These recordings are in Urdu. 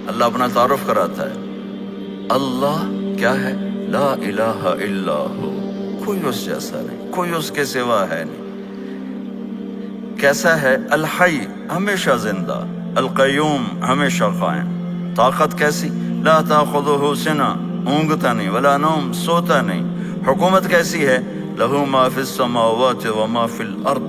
اللہ اپنا تعارف کراتا ہے. اللہ کیا ہے؟ لا الہ الا ہو، کوئی اس جیسا نہیں، کوئی اس کے سوا ہے نہیں. کیسا ہے؟ الحی، ہمیشہ زندہ، القیوم، ہمیشہ قائم. طاقت کیسی؟ لا تاخذہ سنہ، اونگتا نہیں، ولا نوم، سوتا نہیں. حکومت کیسی ہے؟ لہو ما فی السماوات وما فی الارض،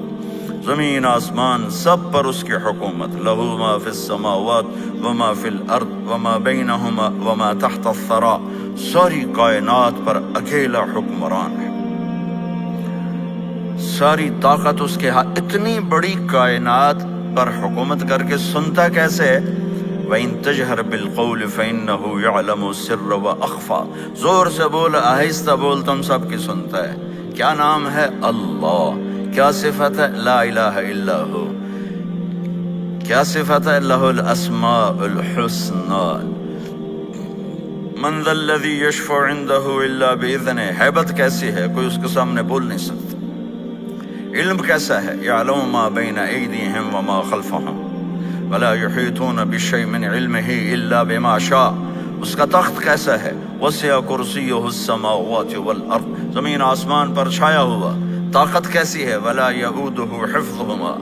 زمین آسمان سب پر اس کی حکومت. لہو ما فی السماوات وما فی الارض وما بینہما وما تحت الثری، ساری کائنات پر اکیلا حکمران ہے. ساری طاقت اس کے ہاتھ. اتنی بڑی کائنات پر حکومت کر کے سنتا کیسے ہے؟ وَإِن تَجْهَرْ بِالْقَوْلِ فَإِنَّهُ يَعْلَمُ السِّرَّ وَأَخْفَى، زور سے بول، آہستہ بول، تم سب کی سنتا ہے. کیا نام ہے؟ اللہ. کیا صفت ہے؟ لا الہ الا ہو. کیا صفت ہے؟ لہ الاسماء الحسنى. من ذا الذی یشفع عندہ الا بإذنہ، ہیبت کیسی ہے؟ کوئی اس کے سامنے بول نہیں سکتا. علم کیسا ہے؟ یعلم ما بین ایدیہم وما خلفہم ولا یحیطون بشیء من علمہ الا بما شاء. اس کا تخت کیسا ہے؟ وسع کرسیہ السماوات والارض، زمین آسمان پر چھایا ہوا. طاقت کیسی ہے؟ ولا یؤودہ حفظہما.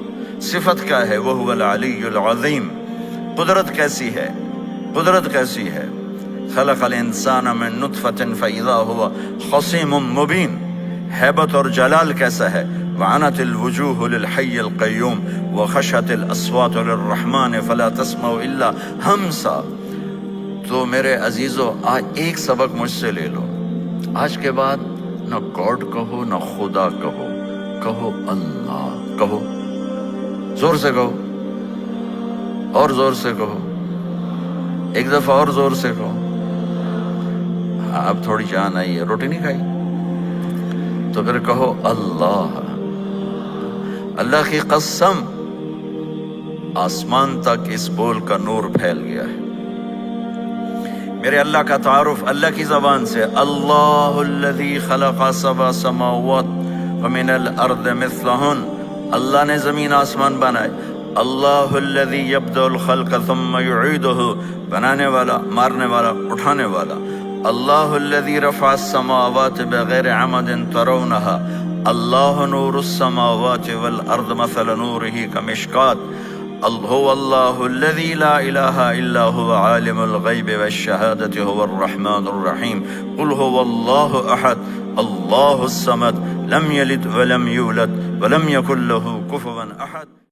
صفت کیا ہے؟ وہو العلی العظیم. قدرت کیسی ہے؟ قدرت کیسی ہے؟ خلق الانسان من نطفۃ فاذا هو خصیم مبین. ہیبت اور جلال کیسا ہے؟ وعنت الوجوہ للحی القیوم وخشت الاصوات للرحمن فلا تسمع الا ہمسا. تو میرے عزیزو، آج ایک سبق مجھ سے لے لو. آج کے بعد نہ گاڈ کہو، نہ خدا کہو، کہو اللہ. کہو، زور سے کہو، اور زور سے کہو، ایک دفعہ اور زور سے کہو. اب تھوڑی جان آئی ہے، روٹی نہیں کھائی تو پھر کہو اللہ. اللہ کی قسم، آسمان تک اس بول کا نور پھیل گیا ہے. میرے اللہ کا تعارف اللہ کی زبان سے. اللہ الذی خلق سبع سماوات ومن الارض مثلہن، اللہ نے زمین آسمان بنائے. اللہ الذی یبدأ الخلق ثم یعیدہ، بنانے والا، مارنے والا، اٹھانے والا. اللہ الذی رفع السماوات بغیر عمد ترونہا، اللہ نور السماوات والارض مثل نورہ کمشکات. هو اللہ الذی لا الہ الا هو عالم الغیب والشہادۃ هو الرحمن الرحیم. قل هو اللہ احد اللہ الصمد لم یلد ولم یولد ولم یکن له کفوا احد.